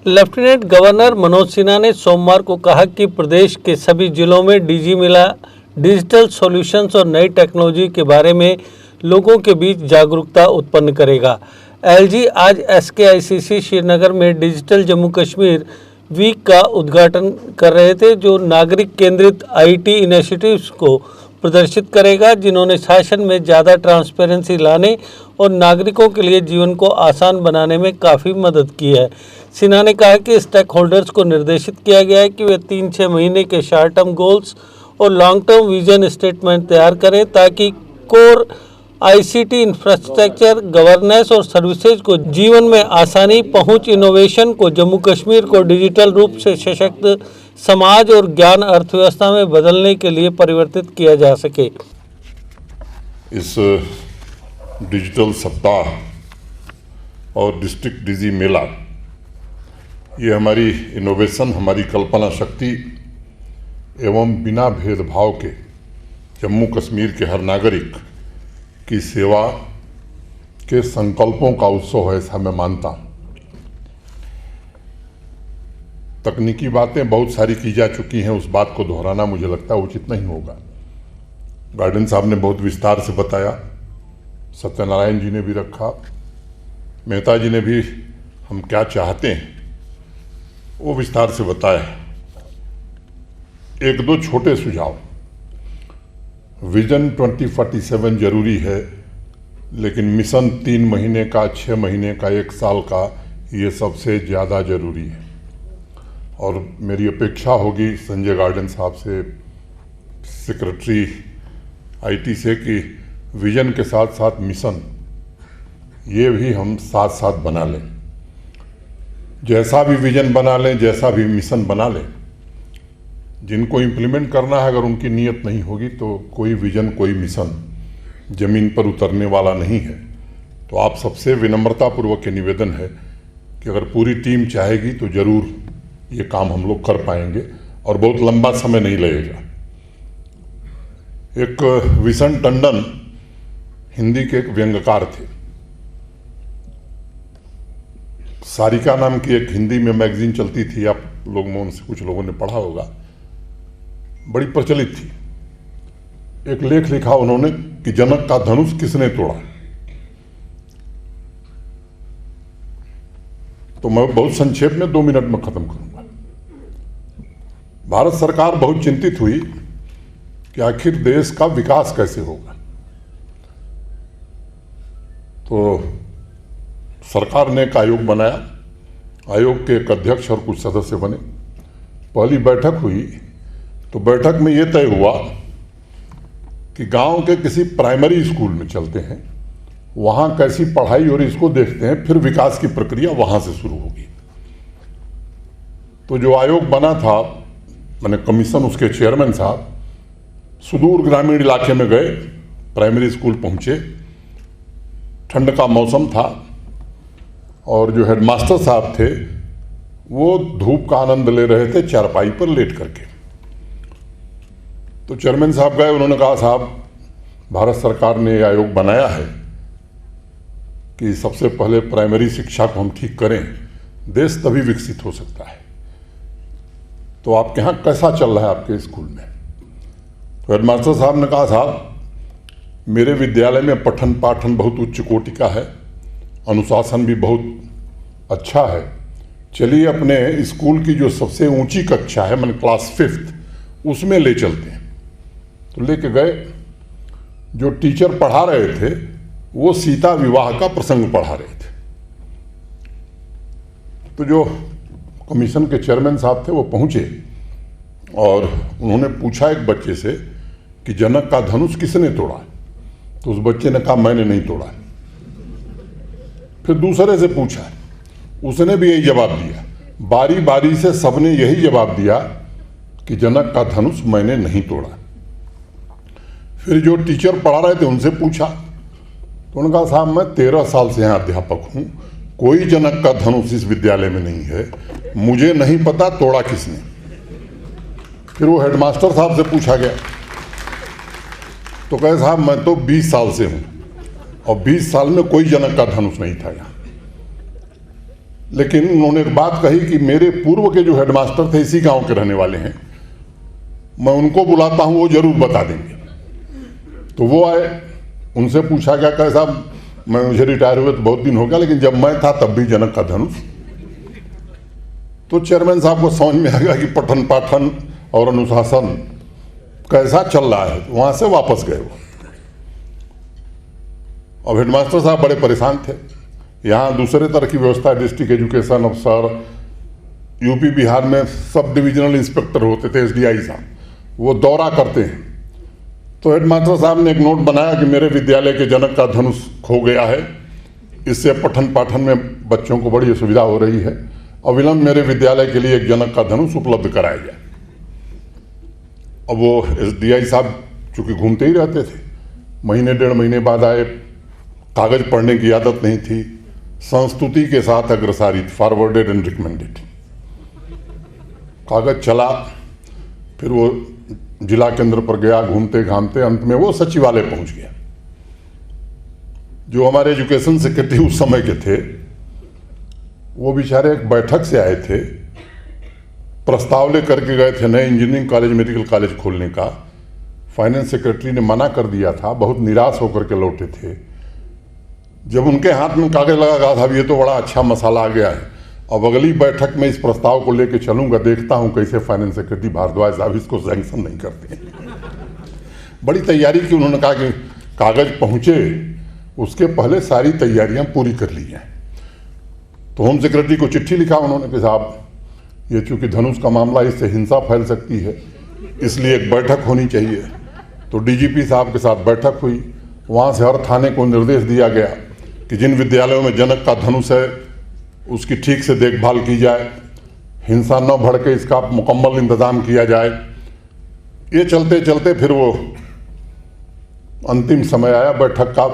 Lieutenant governor Manoj Sinha ने सोमवार को कहा कि प्रदेश के सभी जिलों में डीजी मिला डिजिटल सॉल्यूशंस और नई टेक्नोलॉजी के बारे में लोगों के बीच जागरूकता उत्पन्न करेगा। एलजी आज SKICC श्रीनगर में डिजिटल जम्मू कश्मीर वीक का उद्घाटन कर रहे थे, जो नागरिक केंद्रित IT इनिशिएटिव्स को प्रदर्शित करेगा, जिन्होंने शासन में ज़्यादा ट्रांसपेरेंसी लाने और नागरिकों के लिए जीवन को आसान बनाने में काफ़ी मदद की है। सिन्हा ने कहा कि स्टेक होल्डर्स को निर्देशित किया गया है कि वे 3-6 महीने के शॉर्ट टर्म गोल्स और लॉन्ग टर्म विजन स्टेटमेंट तैयार करें, ताकि कोर ICT इंफ्रास्ट्रक्चर, गवर्नेंस और सर्विसेज को जीवन में आसानी, पहुंच, इनोवेशन को जम्मू कश्मीर को डिजिटल रूप से सशक्त समाज और ज्ञान अर्थव्यवस्था में बदलने के लिए परिवर्तित किया जा सके। इस डिजिटल सप्ताह और डिस्ट्रिक्ट डिजी मेला, ये हमारी इनोवेशन, हमारी कल्पना शक्ति एवं बिना भेदभाव के जम्मू कश्मीर के हर नागरिक की सेवा के संकल्पों का उत्सव है, ऐसा मैं मानता हूँ। तकनीकी बातें बहुत सारी की जा चुकी हैं, उस बात को दोहराना मुझे लगता है उचित नहीं होगा। गार्डन साहब ने बहुत विस्तार से बताया, सत्यनारायण जी ने भी रखा, मेहता जी ने भी हम क्या चाहते हैं वो विस्तार से बताया। एक दो छोटे सुझाव। विजन 2047 जरूरी है, लेकिन मिशन 3 महीने का, 6 महीने का, 1 साल का, ये सबसे ज़्यादा जरूरी है। और मेरी अपेक्षा होगी संजय गार्डन साहब से, सेक्रेटरी IT से, कि विजन के साथ साथ मिशन ये भी हम साथ साथ बना लें। जैसा भी विजन बना लें, जैसा भी मिशन बना लें, जिनको इम्प्लीमेंट करना है, अगर उनकी नीयत नहीं होगी तो कोई विजन, कोई मिशन जमीन पर उतरने वाला नहीं है। तो आप सबसे विनम्रतापूर्वक ये निवेदन है कि अगर पूरी टीम चाहेगी तो जरूर ये काम हम लोग कर पाएंगे और बहुत लंबा समय नहीं लगेगा। एक विशन टंडन हिंदी के एक व्यंग्यकार थे। सारिका नाम की एक हिंदी में मैगजीन चलती थी, आप लोग में उनसे कुछ लोगों ने पढ़ा होगा, बड़ी प्रचलित थी। एक लेख लिखा उन्होंने कि जनक का धनुष किसने तोड़ा। तो मैं बहुत संक्षेप में 2 मिनट में खत्म करूंगा। भारत सरकार बहुत चिंतित हुई कि आखिर देश का विकास कैसे होगा। तो सरकार ने एक आयोग बनाया। आयोग के एक अध्यक्ष और कुछ सदस्य बने। पहली बैठक हुई तो बैठक में यह तय हुआ कि गांव के किसी प्राइमरी स्कूल में चलते हैं, वहां कैसी पढ़ाई और इसको देखते हैं, फिर विकास की प्रक्रिया वहां से शुरू होगी। तो जो आयोग बना था, मैंने कमीशन, उसके चेयरमैन साहब सुदूर ग्रामीण इलाके में गए, प्राइमरी स्कूल पहुंचे। ठंड का मौसम था और जो हेडमास्टर साहब थे वो धूप का आनंद ले रहे थे चारपाई पर लेट करके। तो चेयरमैन साहब गए, उन्होंने कहा, साहब भारत सरकार ने आयोग बनाया है कि सबसे पहले प्राइमरी शिक्षा को हम ठीक करें, देश तभी विकसित हो सकता है। तो आपके यहाँ कैसा चल रहा है आपके स्कूल में? तो हेडमास्टर साहब ने कहा, साहब मेरे विद्यालय में पठन पाठन बहुत उच्च कोटि का है, अनुशासन भी बहुत अच्छा है। चलिए अपने स्कूल की जो सबसे ऊंची कक्षा है, मैंने क्लास 5th, उसमें ले चलते हैं। तो लेके गए। जो टीचर पढ़ा रहे थे वो सीता विवाह का प्रसंग पढ़ा रहे थे। तो जो कमीशन के चेयरमैन साहब थे वो पहुंचे और उन्होंने पूछा एक बच्चे से कि जनक का धनुष किसने तोड़ा? तो उस बच्चे ने कहा, मैंने नहीं तोड़ा। फिर दूसरे से पूछा, उसने भी यही जवाब दिया। बारी बारी से सबने यही जवाब दिया कि जनक का धनुष मैंने नहीं तोड़ा। फिर जो टीचर पढ़ा रहे थे उनसे पूछा, तो उन्होंने कहा, साहब मैं 13 साल से यहाँ अध्यापक हूँ, कोई जनक का धनुष इस विद्यालय में नहीं है, मुझे नहीं पता तोड़ा किसने। फिर वो हेडमास्टर साहब से पूछा गया, तो कहे, साहब मैं तो 20 साल से हूँ और 20 साल में कोई जनक का धनुष नहीं था यहाँ। लेकिन उन्होंने एक बात कही कि मेरे पूर्व के जो हेडमास्टर थे इसी गांव के रहने वाले हैं, मैं उनको बुलाता हूं, वो जरूर बता देंगे। तो वो आए, उनसे पूछा गया कि साहब मुझे रिटायर हुए तो बहुत दिन हो गया, लेकिन जब मैं था तब भी जनक का धनुष। तो चेयरमैन साहब को समझ में आ गया कि पठन पाठन और अनुशासन कैसा चल रहा है, वहां से वापस गए वो। अब हेडमास्टर साहब बड़े परेशान थे। यहाँ दूसरे तरह की व्यवस्था, डिस्ट्रिक्ट एजुकेशन अफसर, यूपी बिहार में सब डिविजनल इंस्पेक्टर होते थे, एसडीआई साहब, वो दौरा करते हैं। तो हेडमास्टर साहब ने एक नोट बनाया कि मेरे विद्यालय के जनक का धनुष खो गया है, इससे पठन पाठन में बच्चों को बड़ी असुविधा हो रही है, अविलंब मेरे विद्यालय के लिए एक जनक का धनुष उपलब्ध कराया जाए। अब वो एसडीआई साहब चूंकि घूमते ही रहते थे, महीने डेढ़ महीने बाद आए, कागज पढ़ने की आदत नहीं थी, संस्तुति के साथ अग्रसारित, फॉरवर्डेड एंड रिकमेंडेड, कागज चला। फिर वो जिला केंद्र पर गया, घूमते घामते अंत में वो सचिवालय पहुंच गया। जो हमारे एजुकेशन सेक्रेटरी उस समय के थे, वो बेचारे एक बैठक से आए थे, प्रस्ताव लेकर के गए थे नए इंजीनियरिंग कॉलेज, मेडिकल कॉलेज खोलने का। फाइनेंस सेक्रेटरी ने मना कर दिया था, बहुत निराश होकर के लौटे थे। जब उनके हाथ में कागज लगा, कहा था ये तो बड़ा अच्छा मसाला आ गया है, अब अगली बैठक में इस प्रस्ताव को लेकर चलूंगा, देखता हूं कैसे फाइनेंस सेक्रेटरी भारद्वाज साहब इसको सैंक्शन नहीं करते। बड़ी तैयारी की, उन्होंने कहा कि कागज पहुंचे उसके पहले सारी तैयारियां पूरी कर ली हैं। तो होम सेक्रेटरी को चिट्ठी लिखा उन्होंने कि साहब ये चूंकि धनुष का मामला, इससे हिंसा फैल सकती है, इसलिए एक बैठक होनी चाहिए। तो डीजीपी साहब के साथ बैठक हुई। वहाँ से हर थाने को निर्देश दिया गया कि जिन विद्यालयों में जनक का धनुष है उसकी ठीक से देखभाल की जाए, हिंसा न भड़के, इसका मुकम्मल इंतजाम किया जाए। ये चलते चलते फिर वो अंतिम समय आया बैठक का,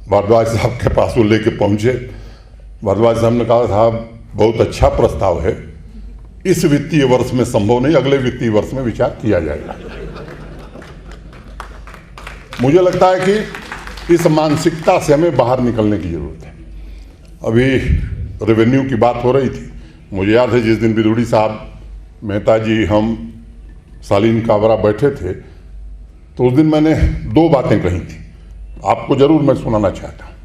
भारद्वाज साहब के पास वो लेके पहुंचे। भारद्वाज साहब ने कहा साहब बहुत अच्छा प्रस्ताव है, इस वित्तीय वर्ष में संभव नहीं, अगले वित्तीय वर्ष में विचार किया जाएगा। मुझे लगता है कि इस मानसिकता से हमें बाहर निकलने की जरूरत है। अभी रेवेन्यू की बात हो रही थी, मुझे याद है जिस दिन बिदुड़ी साहब, मेहता जी, हम, सालीन काबरा बैठे थे, तो उस दिन मैंने दो बातें कही थी, आपको जरूर मैं सुनाना चाहता हूँ।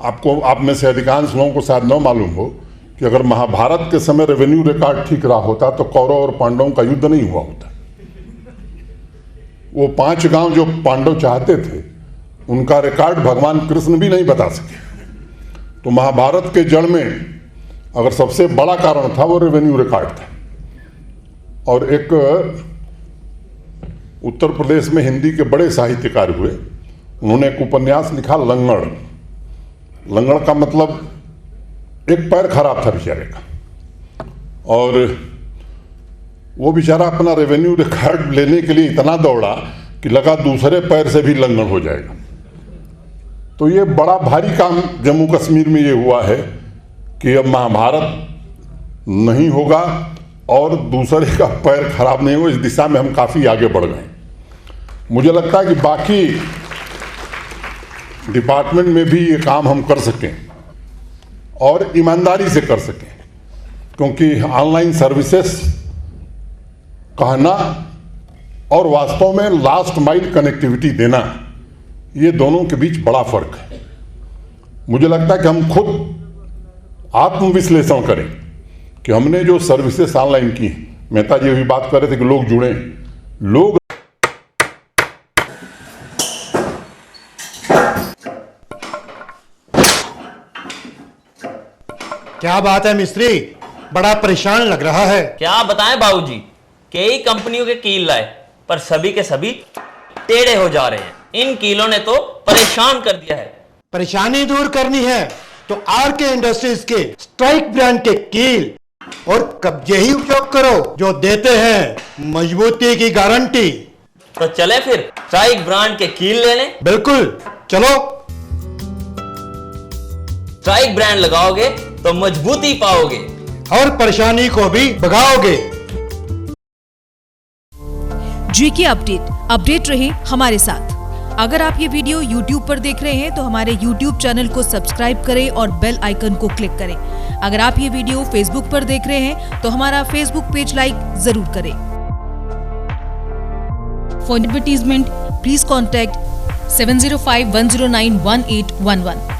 आपको, आप में से अधिकांश लोगों को शायद न मालूम हो कि अगर महाभारत के समय रेवेन्यू रिकॉर्ड ठीक रहा होता तो कौरव और पांडवों का युद्ध नहीं हुआ होता। वो 5 गांव जो पांडव चाहते थे उनका रिकॉर्ड भगवान कृष्ण भी नहीं बता सके। तो महाभारत के जड़ में अगर सबसे बड़ा कारण था वो रेवेन्यू रिकॉर्ड था। और एक उत्तर प्रदेश में हिंदी के बड़े साहित्यकार हुए, उन्होंने एक उपन्यास लिखा लंगड़। लंगड़ का मतलब एक पैर खराब था बेचारे का, और वो बेचारा अपना रेवेन्यू रिकॉर्ड लेने के लिए इतना दौड़ा कि लगा दूसरे पैर से भी लंगड़ हो जाएगा। तो ये बड़ा भारी काम जम्मू कश्मीर में ये हुआ है कि अब महाभारत नहीं होगा और दूसरे का पैर खराब नहीं हो, इस दिशा में हम काफ़ी आगे बढ़ गए। मुझे लगता है कि बाकी डिपार्टमेंट में भी ये काम हम कर सकें और ईमानदारी से कर सकें, क्योंकि ऑनलाइन सर्विसेज कहना और वास्तव में लास्ट माइल कनेक्टिविटी देना, ये दोनों के बीच बड़ा फर्क है। मुझे लगता है कि हम खुद आत्मविश्लेषण करें कि हमने जो सर्विसेज ऑनलाइन की, मेहता जी भी बात कर रहे थे कि लोग जुड़े, लोग क्या बात है मिस्त्री, बड़ा परेशान लग रहा है। क्या बताएं बाबूजी, कई कंपनियों के कील लाए पर सभी के सभी टेढ़े हो जा रहे हैं। इन कीलों ने तो परेशान कर दिया है। परेशानी दूर करनी है तो आरके इंडस्ट्रीज के स्ट्राइक ब्रांड के कील और कब्जे ही उपयोग करो, जो देते हैं मजबूती की गारंटी। तो चले फिर स्ट्राइक ब्रांड के कील लेने। बिल्कुल, चलो। स्ट्राइक ब्रांड लगाओगे तो मजबूती पाओगे और परेशानी को भी भगाओगे। जीके अपडेट रहे हमारे साथ। अगर आप ये वीडियो YouTube पर देख रहे हैं तो हमारे YouTube चैनल को सब्सक्राइब करें और बेल आइकन को क्लिक करें। अगर आप ये वीडियो Facebook पर देख रहे हैं तो हमारा Facebook पेज लाइक जरूर करें। For advertisement please contact 705-109-1811।